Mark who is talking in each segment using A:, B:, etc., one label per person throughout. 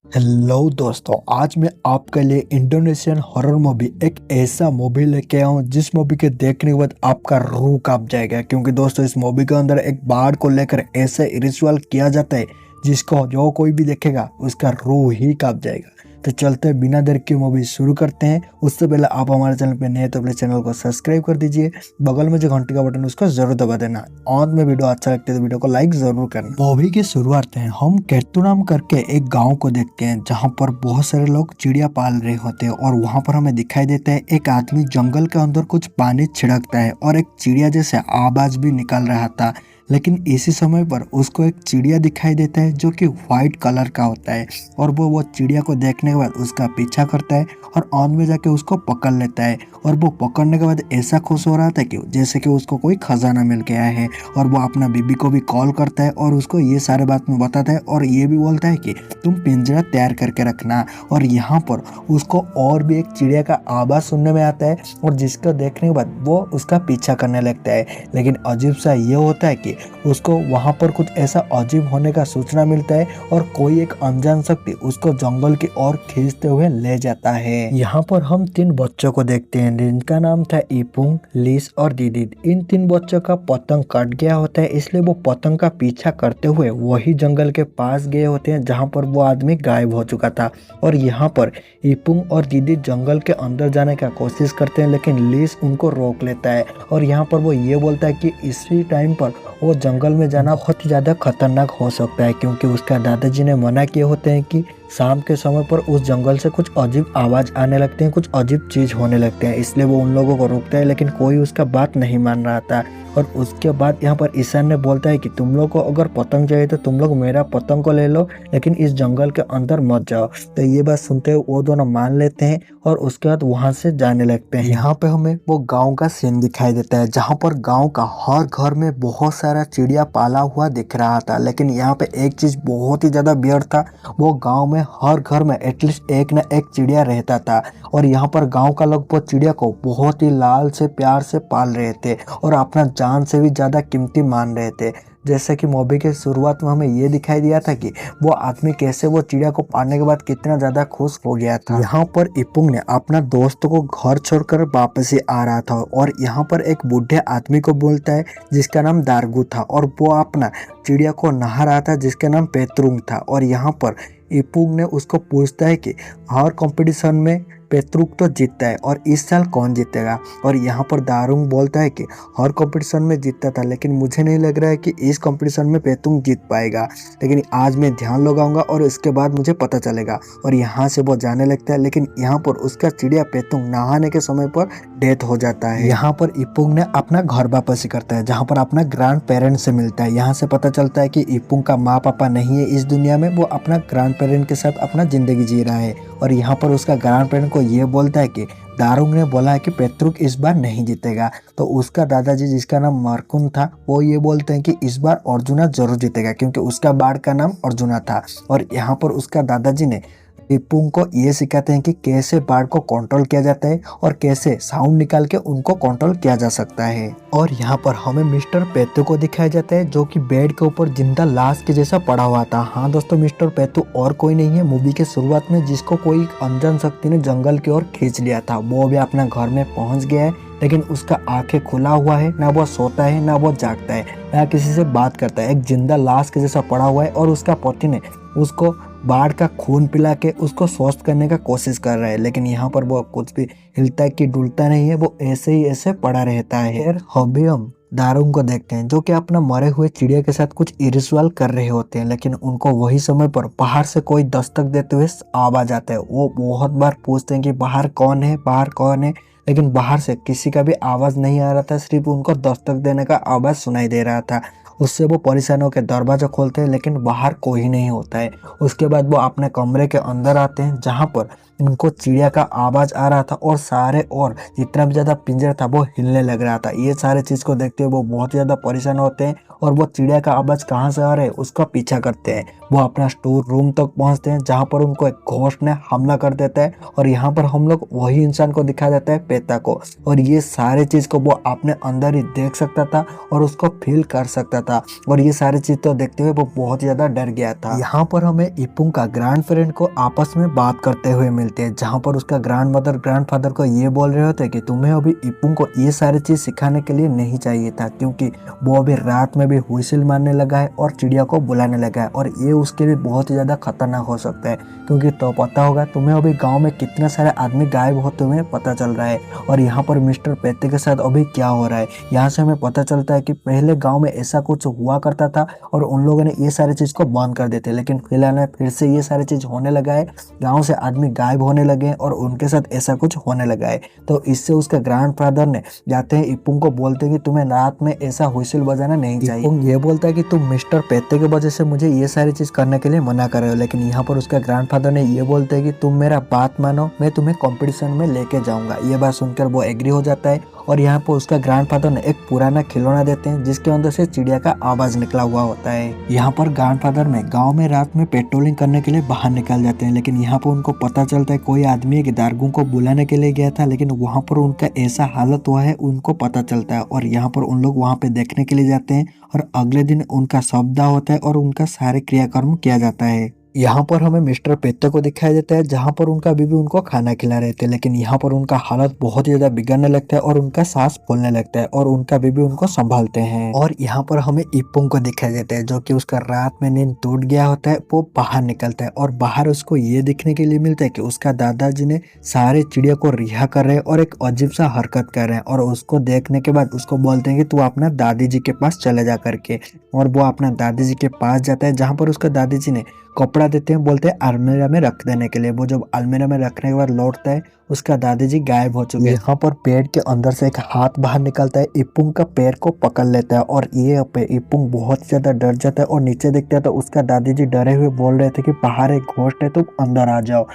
A: Hello दोस्तों, आज मैं आपके लिए इंडोनेशियन हॉरर मूवी एक ऐसा मूवी लेके आया हूँ जिस मूवी के देखने के बाद आपका रूह कांप जाएगा। क्योंकि दोस्तों इस मूवी के अंदर एक बाढ़ को लेकर ऐसे रिचुअल किया जाता है जिसको जो कोई भी देखेगा उसका रूह ही कांप जाएगा। तो चलते हैं, बिना देर के मूवी शुरू करते हैं। उससे पहले आप हमारे चैनल पे नए तो अपने चैनल को सब्सक्राइब कर दीजिए, बगल में जो घंटी का बटन है उसको जरूर दबा देना और में वीडियो अच्छा लगता है तो वीडियो को लाइक जरूर करना। मूवी की शुरुआत है हम केतुराम करके एक गांव को देखते हैं जहां पर बहुत सारे लोग चिड़िया पाल रहे होते हैं और वहां पर हमें दिखाई देता है एक आदमी जंगल के अंदर कुछ पानी छिड़कता है और एक चिड़िया जैसे आवाज भी निकाल रहा था। लेकिन इसी समय पर उसको एक चिड़िया दिखाई देता है जो कि व्हाइट कलर का होता है और वो चिड़िया को देखने के बाद उसका पीछा करता है और ऑन में जाके उसको पकड़ लेता है। और वो पकड़ने के बाद ऐसा खुश हो रहा था कि जैसे कि उसको कोई खजाना मिल गया है। और वो अपना बीबी को भी कॉल करता है और उसको ये सारे बात में बताता है और ये भी बोलता है कि तुम पिंजरा तैयार करके रखना। और यहाँ पर उसको और भी एक चिड़िया का आवाज सुनने में आता है और जिसको देखने के बाद वो उसका पीछा करने लगता है। लेकिन अजीब सा ये होता है कि उसको वहां पर कुछ ऐसा अजीब होने का सूचना मिलता है और कोई एक अनजान शक्ति उसको जंगल की ओर खींचते हुए ले जाता है। यहाँ पर हम 3 बच्चों को देखते हैं जिनका नाम था इपुंग, लिस और दीदी। इन 3 बच्चों का पतंग कट गया होता है, इसलिए वो पतंग का पीछा करते हुए वही जंगल के पास गए होते हैं जहाँ पर वो आदमी गायब हो चुका था। और यहाँ पर इपुंग और दीदी जंगल के अंदर जाने का कोशिश करते हैं लेकिन लिस उनको रोक लेता है और यहाँ पर वो ये बोलता है कि इसी टाइम पर वो जंगल में जाना बहुत ही ज़्यादा खतरनाक हो सकता है क्योंकि उसका दादाजी ने मना किए होते हैं कि शाम के समय पर उस जंगल से कुछ अजीब आवाज़ आने लगते हैं, कुछ अजीब चीज़ होने लगते हैं। इसलिए वो उन लोगों को रोकता है लेकिन कोई उसका बात नहीं मान रहा था। और उसके बाद यहाँ पर ईशान ने बोलता है कि तुम लोग को अगर पतंग चाहिए तो तुम लोग मेरा पतंग को ले लो लेकिन इस जंगल के अंदर मत जाओ। तो ये बात सुनते हुए वो दोनों मान लेते हैं और उसके बाद वहां से जाने लगते हैं। यहाँ पे हमें वो गांव का सीन दिखाई देता है जहाँ पर गांव का हर घर में बहुत सारा चिड़िया पाला हुआ दिख रहा था। लेकिन यहाँ पे एक चीज बहुत ही ज्यादा वियर्ड था, वो गांव में हर घर में एटलीस्ट एक ना एक चिड़िया रहता था। और यहाँ पर गांव का लोग वो चिड़िया को बहुत ही लाल से प्यार से पाल रहे थे और अपना जान से भी ज्यादा कीमती मान रहे थे। जैसे कि मूवी के शुरुआत में हमें ये दिखाई दिया था कि वो आदमी कैसे वो चिड़िया को पाने के बाद कितना ज्यादा खुश हो गया था। यहाँ पर इपुंग ने अपना दोस्त को घर छोड़कर वापस ही आ रहा था और यहाँ पर एक बूढ़े आदमी को बोलता है जिसका नाम दारगू था और वो अपना चिड़िया को नहा रहा था जिसका नाम पेत्रुंग था। और यहाँ पर इपुंग ने उसको पूछता है कि हर कंपटीशन में पेत्रुक तो जीतता है और इस साल कौन जीतेगा। और यहाँ पर दारुंग बोलता है कि हर कंपटीशन में जीतता था लेकिन मुझे नहीं लग रहा है कि इस कंपटीशन में पेतुंग जीत पाएगा, लेकिन आज मैं ध्यान लगाऊंगा और इसके बाद मुझे पता चलेगा। और यहाँ से वो जाने लगता है लेकिन यहाँ पर उसका चिड़िया पेतुंग नहाने के समय पर डेथ हो जाता है। यहाँ पर इपुंग ने अपना घर वापसी करता है जहाँ पर अपना ग्रैंड पेरेंट से मिलता है। यहाँ से पता चलता है कि इपुंग का माँ पापा नहीं है इस दुनिया में, वो अपना ग्रैंड पेरेंट के साथ अपना जिंदगी जी रहा है। और यहाँ पर उसका ग्रैंड पेरेंट को ये बोलता है कि दारुंग ने बोला है कि पेत्रुक इस बार नहीं जीतेगा। तो उसका दादाजी जिसका नाम मार्कुन था वो ये बोलते हैं कि इस बार अर्जुना जरूर जीतेगा क्योंकि उसका बाढ़ का नाम अर्जुना था। और यहाँ पर उसका दादाजी ने इपुंग को ये सिखाते हैं कि कैसे बाढ़ को कंट्रोल किया जाता है और कैसे साउंड निकाल के उनको कंट्रोल किया जा सकता है। और यहाँ पर हमें मिस्टर पेतू को दिखाया जाता है जो कि बेड के ऊपर जिंदा लाश के जैसा पड़ा हुआ था। हाँ दोस्तों, मिस्टर पेतू और कोई नहीं है मूवी के शुरुआत में जिसको कोई अनजान शक्ति ने जंगल की ओर खींच लिया था। वो भी अपना घर में पहुंच गया है लेकिन उसका आंखें खुला हुआ है, ना वो सोता है ना वो जागता है ना किसी से बात करता है। एक जिंदा लाश के जैसा पड़ा हुआ है और उसका पति ने उसको बाढ़ का खून पिला के उसको स्वस्थ करने का कोशिश कर रहा है लेकिन यहाँ पर वो कुछ भी हिलता कि डुलता नहीं है, वो ऐसे ही ऐसे पड़ा रहता है। फिर हम दारुंग को देखते हैं जो कि अपना मरे हुए चिड़िया के साथ कुछ इरिचुअल कर रहे होते हैं लेकिन उनको वही समय पर बाहर से कोई दस्तक देते हुए आवाज आता है। वो बहुत बार पूछते हैं कि बाहर कौन है, बाहर कौन है, लेकिन बाहर से किसी का भी आवाज नहीं आ रहा था, सिर्फ उनको दस्तक देने का आवाज सुनाई दे रहा था। उससे वो परेशान होकर दरवाजा खोलते हैं लेकिन बाहर कोई नहीं होता है। उसके बाद वो अपने कमरे के अंदर आते हैं जहाँ पर उनको चिड़िया का आवाज आ रहा था और सारे और जितना भी ज्यादा पिंजरा था वो हिलने लग रहा था। ये सारे चीज को देखते हुए वो बहुत ज्यादा परेशान होते हैं और वो चिड़िया का आवाज कहाँ से आ रहा है उसका पीछा करते हैं। वो अपना स्टोर रूम तक पहुंचते हैं जहाँ पर उनको एक घोस्ट ने हमला कर देता है और यहाँ पर हम लोग वही इंसान को दिखा देता है पेता को। और ये सारे चीज को वो अपने अंदर ही देख सकता था और उसको फील कर सकता था और ये सारी चीज तो देखते हुए वो बहुत ज्यादा डर गया था। यहाँ पर हमें इपुंग का ग्रैंड फ्रेंड को आपस में बात करते हुए मिलते हैं, जहाँ पर उसका ग्रैंड मदर ग्रैंड फादर को ये बोल रहे होते कि तुम्हें अभी इपुंग को ये सारी चीज सिखाने के लिए नहीं चाहिए था, क्योंकि वो अभी रात में भी हुइसिल मारने लगा है और चिड़िया को बुलाने लगा है और ये उसके लिए बहुत ही ज्यादा खतरनाक हो सकता है, क्योंकि तो पता होगा तुम्हें अभी गांव में कितने सारे आदमी गायब होते हुए पता चल रहा है और यहाँ पर मिस्टर पेत्ते के साथ अभी क्या हो रहा है। यहाँ से हमें पता चलता है कि पहले गांव में ऐसा कुछ हुआ करता था और उन लोगों ने ये सारी चीज को बंद कर देते, लेकिन फिलहाल में फिर से ये सारी चीज होने लगा है, गांव से आदमी गायब होने लगे हैं और उनके साथ ऐसा कुछ होने लगा है। तो इससे उसका ग्रैंड फादर ने जाते हैं इपुंग को बोलते हैं कि तुम्हें रात में ऐसा हुइसिल बजाना नहीं चाहिए। इपुंग ये बोलता है कि तुम मिस्टर पेत्ते की वजह से मुझे ये सारी चीज करने के लिए मना कर रहे हो, लेकिन यहाँ पर उसका ग्रैंड फादर ने ये बोलते हैं कि तुम मेरा बात मानो, मैं तुम्हें कंपटीशन में लेके जाऊंगा। ये बात सुनकर वो एग्री हो जाता है और यहाँ पर उसका ग्रैंड फादर ने एक पुराना खिलौना देते हैं जिसके अंदर से चिड़िया का आवाज निकला हुआ होता है। यहाँ पर ग्रैंड फादर में गांव में रात में पेट्रोलिंग करने के लिए बाहर निकल जाते हैं, लेकिन यहाँ पर उनको पता चलता है कोई आदमी एक दारगुन को बुलाने के लिए गया था, लेकिन वहाँ पर उनका ऐसा हालत हुआ है उनको पता चलता है और यहाँ पर उन लोग वहाँ पे देखने के लिए जाते हैं और अगले दिन उनका शवदाह होता है और उनका सारे क्रियाकर्म किया जाता है। यहाँ पर हमें मिस्टर पेत्ते को दिखाया जाता है जहाँ पर उनका बीबी उनको खाना खिला रहे थे, लेकिन यहाँ पर उनका हालत बहुत ही ज्यादा बिगड़ने लगता है और उनका सांस फूलने लगता है और उनका बीबी उनको संभालते हैं। और यहाँ पर हमें इपुंग को दिखाया जाता है जो कि उसका रात में नींद टूट गया होता है, वो बाहर निकलता है और बाहर उसको ये दिखने के लिए मिलता है कि उसका दादाजी ने सारे चिड़िया को रिहा कर रहे हैं और एक अजीब सा हरकत कर रहे हैं और उसको देखने के बाद उसको बोलते हैं कि तू अपना दादी जी के पास चले जा करके, और वो अपना दादी जी के पास जाता है जहाँ पर उसका दादी जी ने कपड़ा देते हैं, बोलते हैं अलमीरा में रख देने के लिए। वो जब अलमीरा में रखने के बाद लौटता है उसका दादी जी गायब हो चुके हैं। यहाँ पर पेड़ के अंदर से एक हाथ बाहर निकलता है, इपुंग का पैर को पकड़ लेता है और ये इपुंग बहुत ज्यादा डर जाता है और नीचे देखता है तो उसका दादी जी डरे हुए बोल रहे थे कि बाहर एक घोस्ट है, तुम अंदर आ जाओ।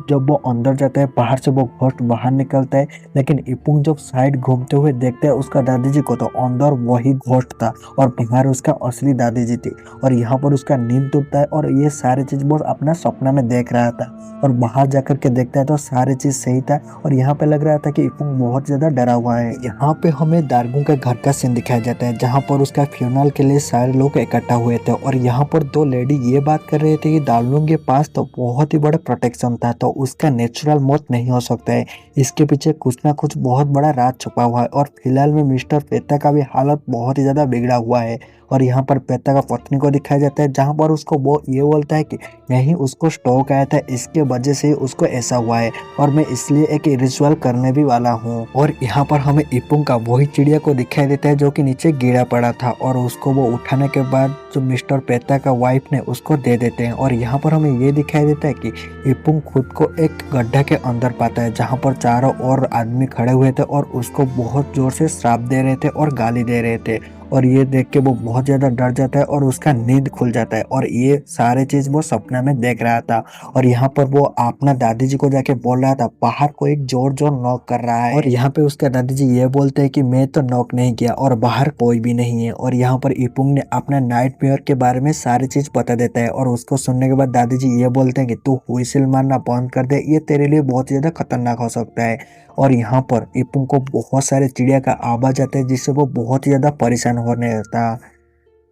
A: जब वो अंदर जाता है बाहर से वो घोस्ट बाहर निकलता है, लेकिन इपुंग जब साइड घूमते हुए देखता है उसका दादी जी को तो अंदर वही घोस्ट था और बाहर उसका असली दादी जी थी और यहाँ पर उसका नींद टूटता है और ये सारी चीज वो अपना सपना में देख रहा था और बाहर जाकर के देखता है तो सारी चीज सही था और यहाँ पे लग रहा था कि इपुंग बहुत ज्यादा डरा हुआ है। यहाँ पे हमें दारगुन के घर का सीन दिखाया जाता है जहाँ पर उसका फ्यूनरल के लिए सारे लोग इकट्ठा हुए थे और यहाँ पर दो लेडी ये बात कर रहे थे कि दारगुन के पास तो बहुत ही बड़ा प्रोटेक्शन था, तो उसका नेचुरल मौत नहीं हो सकता है, इसके पीछे कुछ ना कुछ बहुत बड़ा राज छुपा हुआ है। और फिलहाल में मिस्टर पेत्ता का भी हालत बहुत ही ज्यादा बिगड़ा हुआ है और यहाँ पर पेत्ता का पत्नी को दिखाया जाता है जहाँ पर उसको वो ये बोलता है कि यही उसको स्ट्रोक आया था, इसके वजह से उसको ऐसा हुआ है और मैं इसलिए एक रिचुअल करने भी वाला हूँ। और यहाँ पर हमें इपुंग का वही चिड़िया को दिखाई देता है जो कि नीचे गिरा पड़ा था और उसको वो उठाने के बाद जो मिस्टर पेत्ता का वाइफ ने उसको दे देते हैं और यहाँ पर हमें ये दिखाई देता है कि इपुंग खुद को एक गड्ढा के अंदर पाता है जहाँ पर चारों ओर आदमी खड़े हुए थे और उसको बहुत जोर से श्राप दे रहे थे और गाली दे रहे थे और ये देख के वो बहुत ज्यादा डर जाता है और उसका नींद खुल जाता है और ये सारे चीज वो सपना में देख रहा था। और यहाँ पर वो अपना दादी जी को जाके बोल रहा था बाहर कोई जोर जोर नॉक कर रहा है और यहाँ पे उसका दादी जी ये बोलते हैं कि मैं तो नॉक नहीं किया और बाहर कोई भी नहीं है। और यहाँ पर इपुंग ने अपना नाइटमेयर के बारे में सारी चीज बता देता है और उसको सुनने के बाद दादी जी ये बोलते हैं कि तू हुइसिल मारना बंद कर दे, ये तेरे लिए बहुत ज्यादा खतरनाक हो सकता है। और यहाँ पर इपुंग को बहुत सारे चिड़िया का आवाज आता है जिससे वो बहुत ही ज्यादा परेशान होने लगता।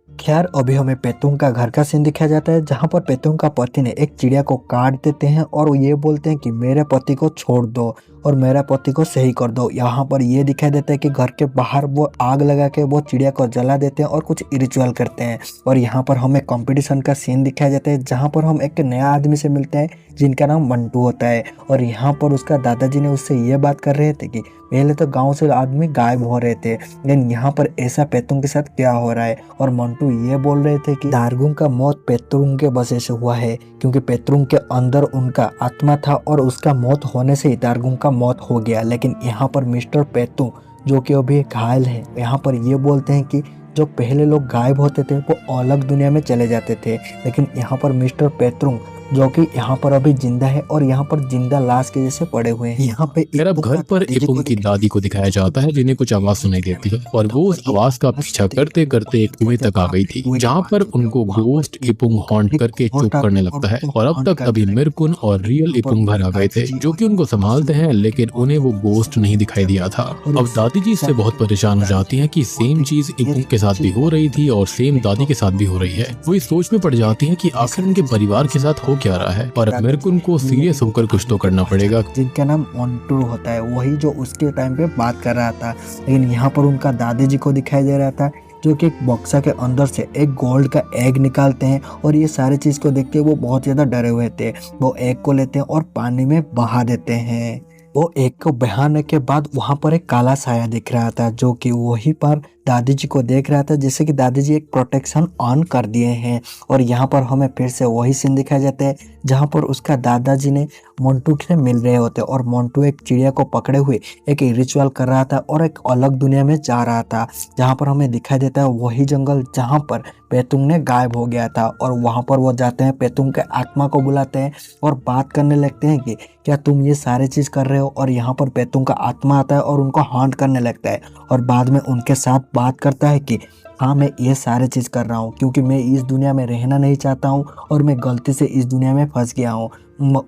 A: खैर अभी हमें पेतुंग का घर का सीन दिखाया जाता है जहाँ पर पेतुंग का पति ने एक चिड़िया को काट देते हैं और वो ये बोलते हैं कि मेरे पति को छोड़ दो और मेरा पति को सही कर दो। यहाँ पर ये दिखाई देता है कि घर के बाहर वो आग लगा के वो चिड़िया को जला देते हैं और कुछ रिचुअल करते हैं। और यहाँ पर हमें कंपटीशन का सीन दिखाया जाता है जहाँ पर हम एक नया आदमी से मिलते हैं जिनका नाम मंटू होता है और यहाँ पर उसका दादाजी ने उससे ये बात कर रहे थे कि पहले तो गांव से आदमी गायब हो रहे थे, लेकिन यहाँ पर ऐसा पेतुंग के साथ क्या हो रहा है। और मंटू ये बोल रहे थे कि दारगुन का मौत पेतुंग के वजह से हुआ है क्योंकि पेतुंग के अंदर उनका आत्मा था और उसका मौत होने से ही दारगुन का मौत हो गया। लेकिन यहाँ पर मिस्टर पेतुंग जो कि अभी घायल है यहाँ पर ये बोलते हैं कि जो पहले लोग गायब होते थे वो अलग दुनिया में चले जाते थे, लेकिन यहाँ पर मिस्टर पेतुंग जो कि यहाँ पर अभी जिंदा है और यहाँ पर जिंदा लाश के जैसे पड़े हुए हैं। यहाँ पे
B: फिर अब घर पर इपुंग की दादी को दिखाया जाता है जिन्हें कुछ आवाज सुनाई देती है और वो उस आवाज का पीछा करते करते एक कुएं तक आ गई थी जहाँ पर उनको गोस्ट इपुंग हॉन्ट करके चुप करने लगता है। और अब तक अभी मिरकुन और रियल इपुंग भर आ गए थे जो कि उनको संभालते हैं, लेकिन उन्हें वो गोस्ट नहीं दिखाई दिया था। अब दादी जी इससे बहुत परेशान हो जाती है कि सेम चीज इपुंग के साथ भी हो रही थी और सेम दादी के साथ भी हो रही है। वो इस सोच में पड़ जाती है कि आखिर उनके परिवार के साथ हो क्या रहा है और अब मिरकुन को सीरियस होकर कुछ तो करना पड़ेगा।
A: जिनका नाम मोंटू होता है, वही जो उसके टाइम पे बात कर रहा था, लेकिन यहाँ पर उनका दादी जी को दिखाई दे रहा था जो कि एक बक्सा के अंदर से एक गोल्ड का एग निकालते हैं। और ये सारी चीज को देख के वो बहुत ज्यादा डरे हुए थे। वो एग को लेते हैं और पानी में बहा देते हैं। वो एग को बहाने के बाद वहां पर एक काला साया दिख रहा था जो कि वही पर दादी जी को देख रहा था, जिससे कि दादी जी एक प्रोटेक्शन ऑन कर दिए हैं। और यहाँ पर हमें फिर से वही सीन दिखाया जाता है जहाँ पर उसका दादाजी ने मोंटू से मिल रहे होते और मोंटू एक चिड़िया को पकड़े हुए एक रिचुअल कर रहा था और एक अलग दुनिया में जा रहा था, जहाँ पर हमें दिखाई देता है वही जंगल जहाँ पर पेतुंग ने गायब हो गया था। और वहाँ पर वो जाते हैं, पेतुंग के आत्मा को बुलाते हैं और बात करने लगते हैं कि क्या तुम ये सारे चीज कर रहे हो। और यहाँ पर पेतुंग का आत्मा आता है और उनको हॉन्ट करने लगता है और बाद में उनके साथ बात करता है कि हाँ मैं ये सारे चीज़ कर रहा हूँ क्योंकि मैं इस दुनिया में रहना नहीं चाहता हूँ और मैं गलती से इस दुनिया में फंस गया हूँ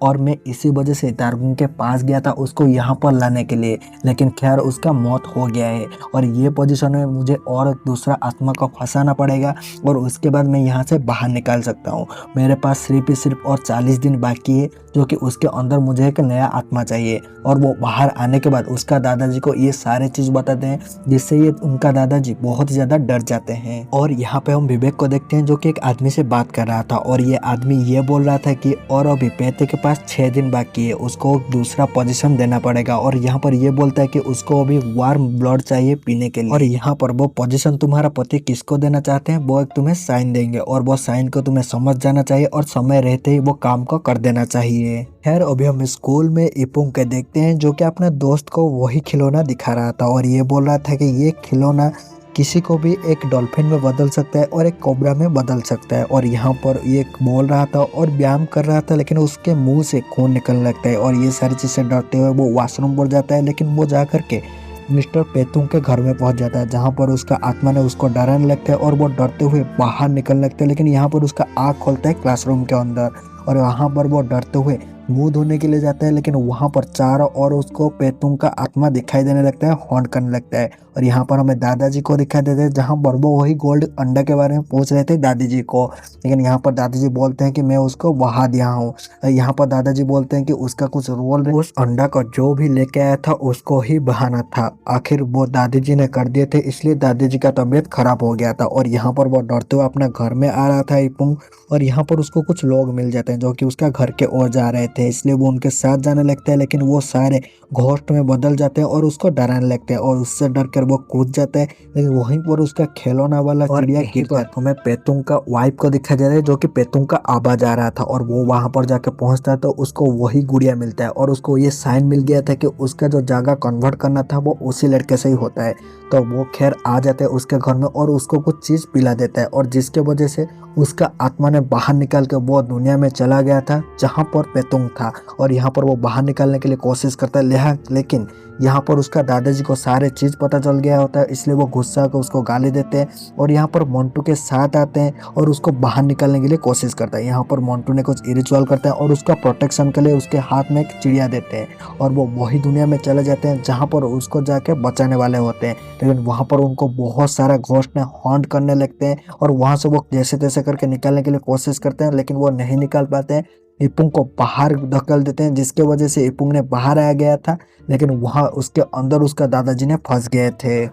A: और मैं इसी वजह से दार्गुन के पास गया था उसको यहाँ पर लाने के लिए, लेकिन खैर उसका मौत हो गया है और ये पोजीशन में मुझे और दूसरा आत्मा को फंसाना पड़ेगा और उसके बाद मैं यहाँ से बाहर निकाल सकता हूँ। मेरे पास सिर्फ और 40 दिन बाकी है जो कि उसके अंदर मुझे एक नया आत्मा चाहिए। और वो बाहर आने के बाद उसका दादाजी को ये सारे चीज़ बताते हैं जिससे ये उनका दादाजी बहुत ज़्यादा डर जाते हैं। और यहाँ पे हम विवेक को देखते हैं जो कि एक आदमी से बात कर रहा था और ये आदमी ये बोल रहा था कि और अभी पेते के पास 6 दिन बाकी है, उसको दूसरा पोजीशन देना पड़ेगा। और यहाँ पर ये बोलता है कि उसको अभी वार्म ब्लड चाहिए पीने के लिए और यहाँ पर वो पोजीशन तुम्हारा पति किसको देना चाहते हैं वो एक तुम्हें साइन देंगे और वो साइन को तुम्हें समझ जाना चाहिए और समय रहते ही वो काम को कर देना चाहिए। खैर अभी हम स्कूल में इपुंग के देखते हैं जो कि अपने दोस्त को वही खिलौना दिखा रहा था और ये बोल रहा था कि ये खिलौना किसी को भी एक डॉल्फिन में बदल सकता है और एक कोबरा में बदल सकता है। और यहाँ पर ये बोल रहा था और व्यायाम कर रहा था लेकिन उसके मुंह से खून निकलने लगता है और ये सारी चीज़ें डरते हुए वो वॉशरूम पर जाता है, लेकिन वो जा करके मिस्टर पेतुंग के घर में पहुंच जाता है जहां पर उसका आत्मा ने उसको डराने लगता है और वो डरते हुए बाहर निकलने लगता है। लेकिन यहाँ पर उसका आँख खोलता है क्लासरूम के अंदर और वहाँ पर वो डरते हुए मुंह धोने के लिए जाता है, लेकिन वहाँ पर चारों ओर उसको पेतुंग का आत्मा दिखाई देने लगता है, हॉन्ट करने लगता है। और यहाँ पर हमें दादाजी को दिखाई देते हैं जहाँ पर वो वही गोल्ड अंडा के बारे में पूछ रहे थे दादी जी को, लेकिन यहाँ पर दादाजी बोलते हैं कि मैं उसको बहा दिया हूँ। यहाँ पर दादाजी बोलते हैं कि उसका कुछ रोल है, उस अंडा को जो भी लेके आया था उसको ही बहाना था। आखिर वो दादी जी ने कर दिए थे इसलिए दादी जी का तबीयत खराब हो गया था। और यहाँ पर वो डरते हुए अपने घर में आ रहा था इपुंग और यहाँ पर उसको कुछ लोग मिल जाते हैं जो कि उसका घर के ओर जा रहे थे, इसलिए वो उनके साथ जाने लगता है। लेकिन वो सारे घोस्ट में बदल जाते हैं और उसको डराने लगते हैं और उससे डर कर वो कूद जाता है, लेकिन वहीं पर उसका खिलौना वाला चिड़िया गिरता है। हमें पेतुंग का वाइफ को दिखा जा रहा है जो कि पेतुंग का आबा जा रहा था और वो वहां पर जाकर पहुंचता है तो उसको वही गुड़िया मिलता है और उसको ये साइन मिल गया था कि उसका जो जगह कन्वर्ट करना था वो उसी लड़के से ही होता है। तो वो खैर आ जाते हैं उसके घर में और उसको कुछ चीज़ पिला देता है और जिसके वजह से उसका आत्मा ने बाहर निकल के वो दुनिया में चला गया था जहाँ पर पेतुंग था। और यहाँ पर वो बाहर निकलने के लिए कोशिश करता है, लेकिन यहाँ पर उसका दादाजी को सारे चीज़ पता चल गया होता है, इसलिए वो गुस्सा को उसको गाली देते हैं और यहाँ पर मोंटू के साथ आते हैं और उसको बाहर निकलने के लिए कोशिश करता है। यहाँ पर मोंटू ने कुछ रिचुअल करता है और उसका प्रोटेक्शन के लिए उसके हाथ में एक चिड़िया देते हैं और वो वही दुनिया में चले जाते हैं जहाँ पर उसको जाके बचाने वाले होते हैं। लेकिन वहाँ पर उनको बहुत सारा घोस्ट ने हॉन्ट करने लगते हैं और वहाँ से वो जैसे तैसे करके निकलने के लिए कोशिश करते हैं, लेकिन वो नहीं निकल पाते हैं। इपुंग को बाहर धकेल देते हैं जिसके वजह से इपुंग ने बाहर आ गया था, लेकिन वहाँ उसके अंदर उसका दादाजी ने फंस गए थे।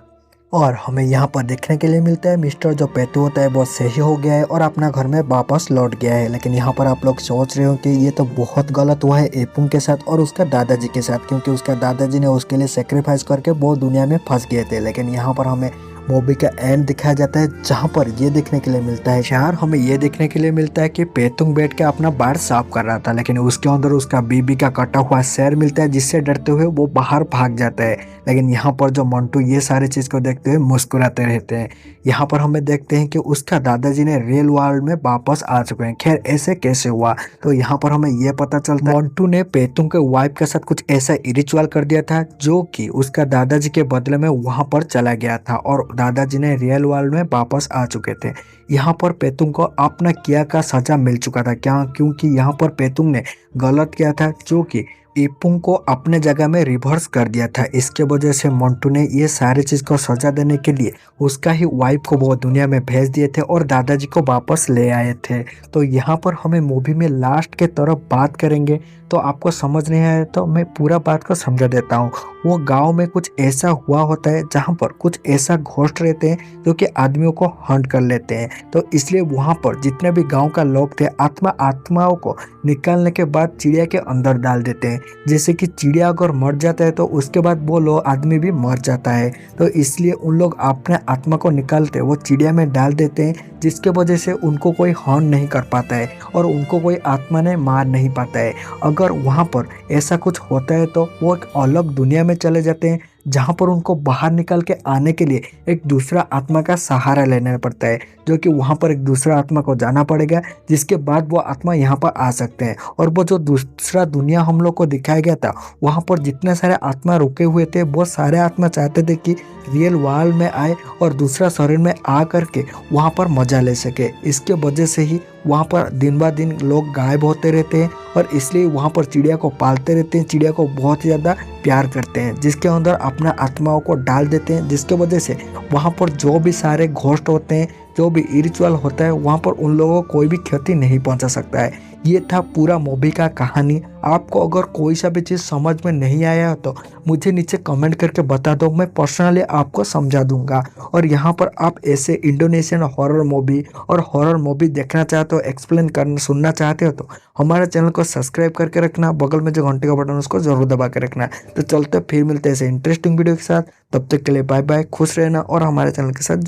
A: और हमें यहाँ पर देखने के लिए मिलता है मिस्टर जो पेतू होता है वो सही हो गया है और अपना घर में वापस लौट गया है। लेकिन यहाँ पर आप लोग सोच रहे हो कि ये तो बहुत गलत हुआ है इपुंग के साथ और उसका दादाजी के साथ, क्योंकि उसका दादाजी ने उसके लिए सेक्रीफाइस करके वो दुनिया में फंस गए थे। लेकिन यहाँ पर हमें मूवी का एंड दिखाया जाता है जहाँ पर ये देखने के लिए मिलता है यार, हमें ये देखने के लिए मिलता है कि पेतुंग बैठ के अपना बार साफ कर रहा था, लेकिन उसके अंदर उसका बीबी का कटा हुआ सर मिलता है जिससे डरते हुए वो बाहर भाग जाता है। लेकिन यहाँ पर जो मंटू ये सारी चीज़ को देखते हुए मुस्कुराते रहते हैं। यहाँ पर हमें देखते हैं कि उसका दादाजी ने रियल वर्ल्ड में वापस आ चुके हैं। खैर ऐसे कैसे हुआ, तो यहाँ पर हमें ये पता चलता है मंटू ने पेतुंग के वाइफ के साथ कुछ ऐसा रिचुअल कर दिया था जो कि उसका दादाजी के बदले में वहां पर चला गया था और दादाजी ने रियल वर्ल्ड में वापस आ चुके थे। यहाँ पर पेतुंग को अपना किया का सजा मिल चुका था, क्या क्योंकि यहाँ पर पेतुंग ने गलत किया था जो कि इपुंग को अपने जगह में रिवर्स कर दिया था। इसके वजह से मंटू ने ये सारी चीज़ को सजा देने के लिए उसका ही वाइफ को वो दुनिया में भेज दिए थे और दादाजी को वापस ले आए थे। तो यहाँ पर हमें मूवी में लास्ट के तरफ बात करेंगे, तो आपको समझ नहीं आया तो मैं पूरा बात को समझा देता हूँ। वो गांव में कुछ ऐसा हुआ होता है जहाँ पर कुछ ऐसा घोस्ट रहते हैं जो कि आदमियों को हंट कर लेते हैं। तो इसलिए वहाँ पर जितने भी गांव का लोग थे आत्माओं को निकालने के बाद चिड़िया के अंदर डाल देते हैं। जैसे कि चिड़िया अगर मर जाता है तो उसके बाद वो लोग आदमी भी मर जाता है। तो इसलिए उन लोग अपने आत्मा को निकालते वो चिड़िया में डाल देते हैं, जिसके वजह से उनको कोई हॉर्न नहीं कर पाता है और उनको कोई आत्मा ने मार नहीं पाता है। अगर वहाँ पर ऐसा कुछ होता है तो वो एक अलग दुनिया में चले जाते हैं जहाँ पर उनको बाहर निकल के आने के लिए एक दूसरा आत्मा का सहारा लेना पड़ता है, जो कि वहाँ पर एक दूसरा आत्मा को जाना पड़ेगा, जिसके बाद वो आत्मा यहाँ पर आ सकते हैं। और वो जो दूसरा दुनिया हम लोग को दिखाया गया था वहाँ पर जितने सारे आत्मा रुके हुए थे वो सारे आत्मा चाहते थे कि रियल वर्ल्ड में आए और दूसरा शरीर में आ करके वहाँ पर मजा ले सके। इसके वजह से ही वहाँ पर दिन ब दिन लोग गायब होते रहते हैं और इसलिए वहाँ पर चिड़िया को पालते रहते हैं, चिड़िया को बहुत ही ज़्यादा प्यार करते हैं, जिसके अंदर अपना आत्माओं को डाल देते हैं, जिसके वजह से वहाँ पर जो भी सारे घोस्ट होते हैं, जो भी रिचुअल होता है, वहाँ पर उन लोगों को कोई भी क्षति नहीं पहुँचा सकता है। ये था पूरा मूवी का कहानी। आपको अगर कोई सा भी चीज़ समझ में नहीं आया तो मुझे नीचे कमेंट करके बता दो, मैं पर्सनली आपको समझा दूंगा। और यहाँ पर आप ऐसे इंडोनेशियन हॉरर मूवी और हॉरर मूवी देखना चाहते हो, एक्सप्लेन करना सुनना चाहते हो तो हमारे चैनल को सब्सक्राइब करके रखना, बगल में जो घंटे का बटन उसको जरूर दबा के रखना। तो चलते फिर मिलते हैं ऐसे इंटरेस्टिंग वीडियो के साथ, तब तक के लिए बाय बाय, खुश रहना और हमारे चैनल के साथ